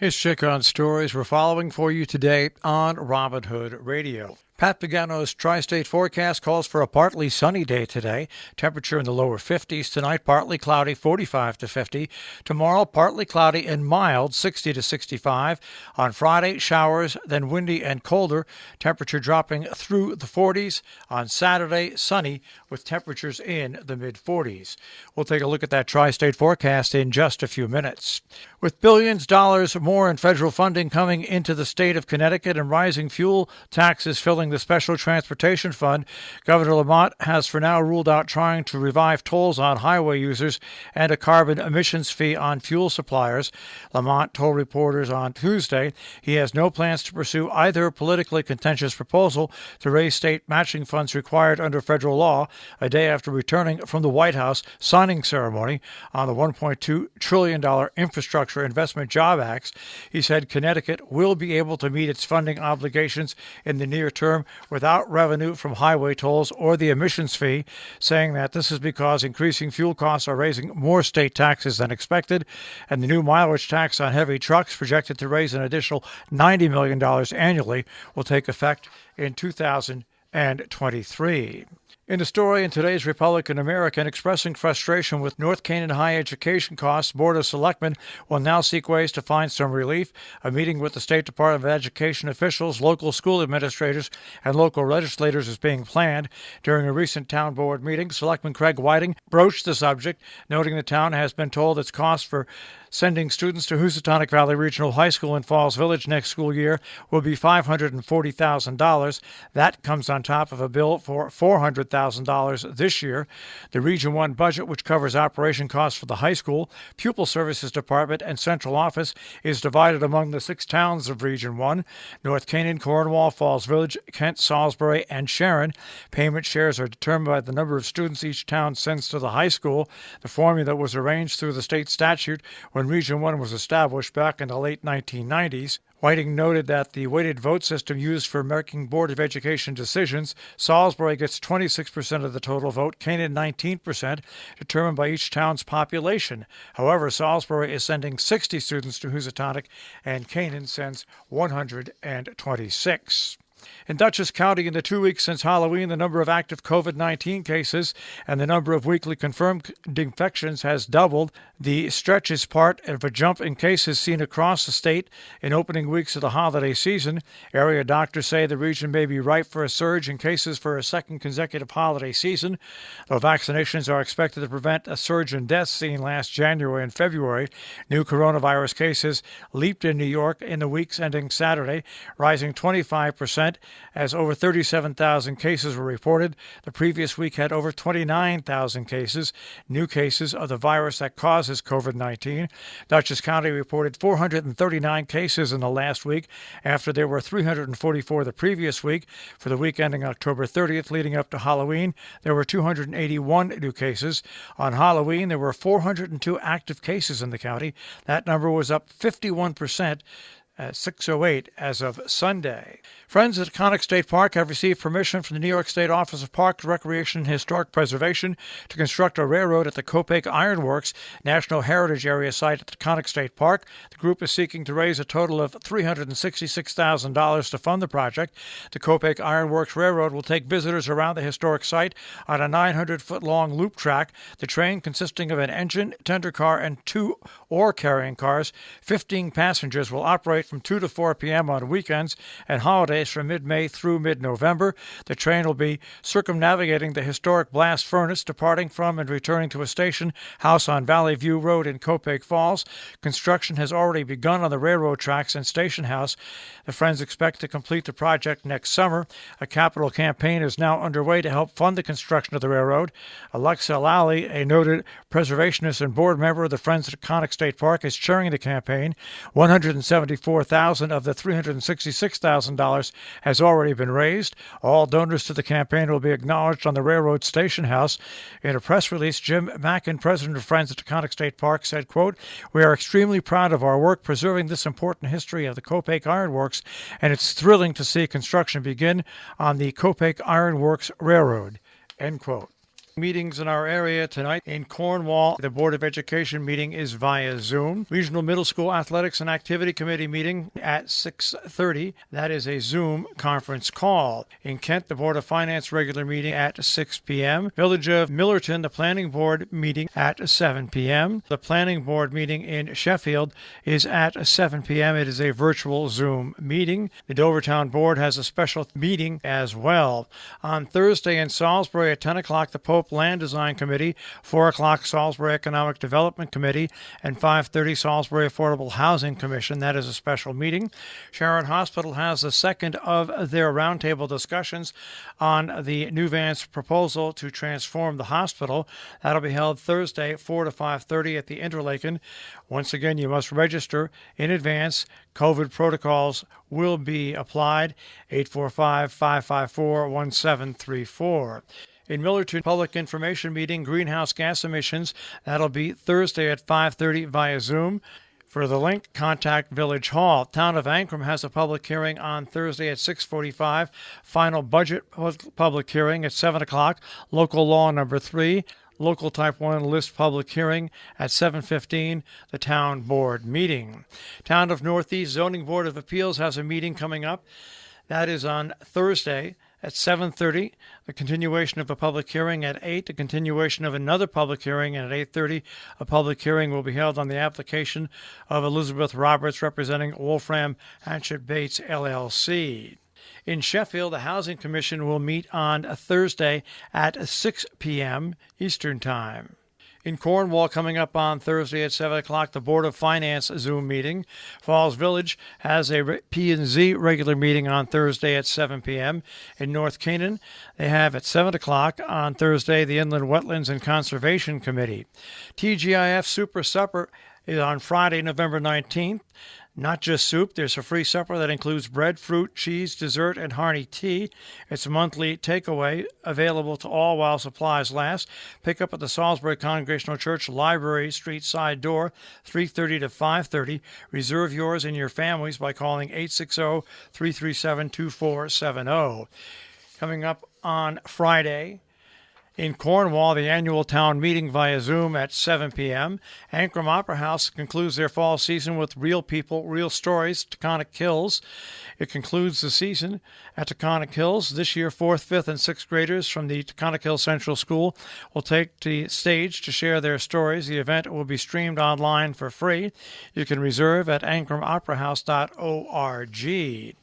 Here's check on stories we're following for you today on Robin Hood Radio. Pat Pagano's tri-state forecast calls for a partly sunny day today. Temperature in the lower 50s. Tonight, partly cloudy, 45 to 50. Tomorrow, partly cloudy and mild, 60 to 65. On Friday, showers, then windy and colder. Temperature dropping through the 40s. On Saturday, sunny with temperatures in the mid-40s. We'll take a look at that tri-state forecast in just a few minutes. With billions of dollars more in federal funding coming into the state of Connecticut and rising fuel taxes filling the Special Transportation Fund, Governor Lamont has for now ruled out trying to revive tolls on highway users and a carbon emissions fee on fuel suppliers. Lamont told reporters on Tuesday he has no plans to pursue either politically contentious proposal to raise state matching funds required under federal law, a day after returning from the White House signing ceremony on the $1.2 trillion Infrastructure Investment Job Act. He said Connecticut will be able to meet its funding obligations in the near term without revenue from highway tolls or the emissions fee, saying that this is because increasing fuel costs are raising more state taxes than expected, and the new mileage tax on heavy trucks, projected to raise an additional $90 million annually, will take effect in 2023. In a story in today's Republican American expressing frustration with North Canaan high education costs, Board of Selectmen will now seek ways to find some relief. A meeting with the State Department of Education officials, local school administrators, and local legislators is being planned. During a recent town board meeting, Selectman Craig Whiting broached the subject, noting the town has been told its cost for sending students to Housatonic Valley Regional High School in Falls Village next school year will be $540,000. That comes on top of a bill for $400,000 this year. The Region 1 budget, which covers operation costs for the high school, pupil services department, and central office, is divided among the 6 towns of Region 1: North Canaan, Cornwall, Falls Village, Kent, Salisbury, and Sharon. Payment shares are determined by the number of students each town sends to the high school. The formula was arranged through the state statute when Region 1 was established back in the late 1990s. Whiting noted that the weighted vote system used for making Board of Education decisions, Salisbury gets 26% of the total vote, Canaan 19%, determined by each town's population. However, Salisbury is sending 60 students to Housatonic, and Canaan sends 126. In Dutchess County, in the 2 weeks since Halloween, the number of active COVID-19 cases and the number of weekly confirmed infections has doubled. The stretch is part of a jump in cases seen across the state in opening weeks of the holiday season. Area doctors say the region may be ripe for a surge in cases for a second consecutive holiday season. Though vaccinations are expected to prevent a surge in deaths seen last January and February, new coronavirus cases leaped in New York in the weeks ending Saturday, rising 25%. As over 37,000 cases were reported. The previous week had over 29,000 cases, new cases of the virus that causes COVID-19. Dutchess County reported 439 cases in the last week, after there were 344 the previous week. For the week ending October 30th, leading up to Halloween, there were 281 new cases. On Halloween, there were 402 active cases in the county. That number was up 51%. At 6:08 as of Sunday. Friends at Taconic State Park have received permission from the New York State Office of Park, Recreation, and Historic Preservation to construct a railroad at the Copake Iron Works National Heritage Area site at Taconic State Park. The group is seeking to raise a total of $366,000 to fund the project. The Copake Iron Works Railroad will take visitors around the historic site on a 900-foot-long loop track. The train, consisting of an engine, tender car, and 2 ore-carrying cars, 15 passengers, will operate from 2 to 4 p.m. on weekends and holidays from mid-May through mid-November. The train will be circumnavigating the historic blast furnace, departing from and returning to a station house on Valley View Road in Copake Falls. Construction has already begun on the railroad tracks and station house. The Friends expect to complete the project next summer. A capital campaign is now underway to help fund the construction of the railroad. Alexa Lally, a noted preservationist and board member of the Friends at Taconic State Park, is chairing the campaign. $174,000 of the $366,000 has already been raised. All donors to the campaign will be acknowledged on the railroad station house. In a press release, Jim Mackin, president of Friends at Taconic State Park, said, quote, "We are extremely proud of our work preserving this important history of the Copake Iron Works, and it's thrilling to see construction begin on the Copake Iron Works Railroad," end quote. Meetings in our area tonight. In Cornwall, the Board of Education meeting is via Zoom. Regional Middle School Athletics and Activity Committee meeting at 6:30. That is a Zoom conference call. In Kent, the Board of Finance regular meeting at 6 p.m. Village of Millerton, the Planning Board meeting at 7 p.m. The Planning Board meeting in Sheffield is at 7 p.m. It is a virtual Zoom meeting. The Dovertown Board has a special meeting as well. On Thursday in Salisbury at 10 o'clock, the Pope Land Design Committee, 4 o'clock Salisbury Economic Development Committee, and 5:30 Salisbury Affordable Housing Commission. That is a special meeting. Sharon Hospital has the second of their roundtable discussions on the New Vance proposal to transform the hospital. That'll be held Thursday, 4 to 5:30 at the Interlaken. Once again, you must register in advance. COVID protocols will be applied. 845-554-1734. In Millerton, public information meeting, greenhouse gas emissions. That'll be Thursday at 5:30 via Zoom. For the link, contact Village Hall. Town of Ancram has a public hearing on Thursday at 6:45. Final budget public hearing at 7 o'clock. Local law number 3. Local Type 1 list public hearing at 7:15, the Town Board meeting. Town of Northeast Zoning Board of Appeals has a meeting coming up. That is on Thursday at 7:30, the continuation of a public hearing at 8, the continuation of another public hearing, and at 8:30, a public hearing will be held on the application of Elizabeth Roberts representing Wolfram Hatchet Bates, LLC. In Sheffield, the Housing Commission will meet on a Thursday at 6 p.m. Eastern Time. In Cornwall, coming up on Thursday at 7 o'clock, the Board of Finance Zoom meeting. Falls Village has a P&Z regular meeting on Thursday at 7 p.m. In North Canaan, they have at 7 o'clock on Thursday the Inland Wetlands and Conservation Committee. TGIF Super Supper is on Friday, November 19th. Not just soup, there's a free supper that includes bread, fruit, cheese, dessert, and hearty tea. It's a monthly takeaway available to all while supplies last. Pick up at the Salisbury Congregational Church Library Street side door, 3:30 to 5:30. Reserve yours and your families by calling 860-337-2470. Coming up on Friday, in Cornwall, the annual town meeting via Zoom at 7 p.m. Ancram Opera House concludes their fall season with Real People, Real Stories, Taconic Hills. It concludes the season at Taconic Hills. This year, 4th, 5th, and 6th graders from the Taconic Hills Central School will take the stage to share their stories. The event will be streamed online for free. You can reserve at ancramoperahouse.org.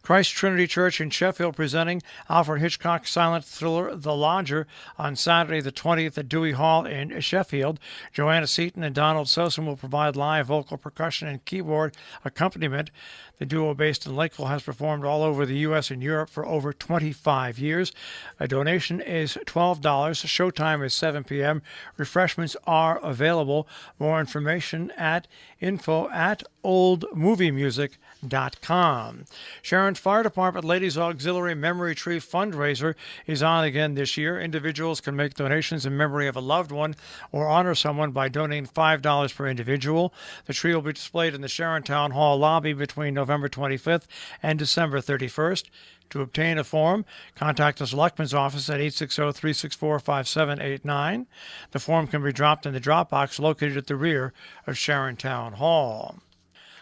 Christ Trinity Church in Sheffield presenting Alfred Hitchcock's silent thriller The Lodger on Saturday the 20th at Dewey Hall in Sheffield. Joanna Seaton and Donald Sosin will provide live vocal percussion and keyboard accompaniment. The duo based in Lakeville has performed all over the U.S. and Europe for over 25 years. A donation is $12. Showtime is 7 p.m. Refreshments are available. More information at info@oldmoviemusic.com. Sharon's Fire Department Ladies Auxiliary Memory Tree fundraiser is on again this year. Individuals can make donations in memory of a loved one or honor someone by donating $5 per individual. The tree will be displayed in the Sharon Town Hall lobby between November 25th and December 31st. To obtain a form, contact the Selectman's office at 860-364-5789. The form can be dropped in the drop box located at the rear of Sharon Town Hall.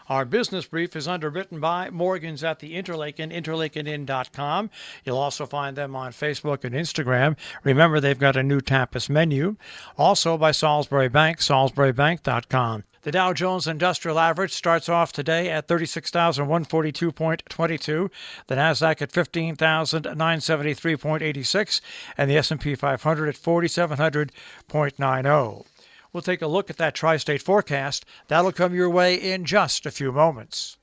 Our business brief is underwritten by Morgan's at the Interlaken, interlakenin.com. You'll also find them on Facebook and Instagram. Remember, they've got a new tapas menu. Also by Salisbury Bank, salisburybank.com. The Dow Jones Industrial Average starts off today at 36,142.22, the Nasdaq at 15,973.86, and the S&P 500 at 4,700.90. We'll take a look at that tri-state forecast. That'll come your way in just a few moments.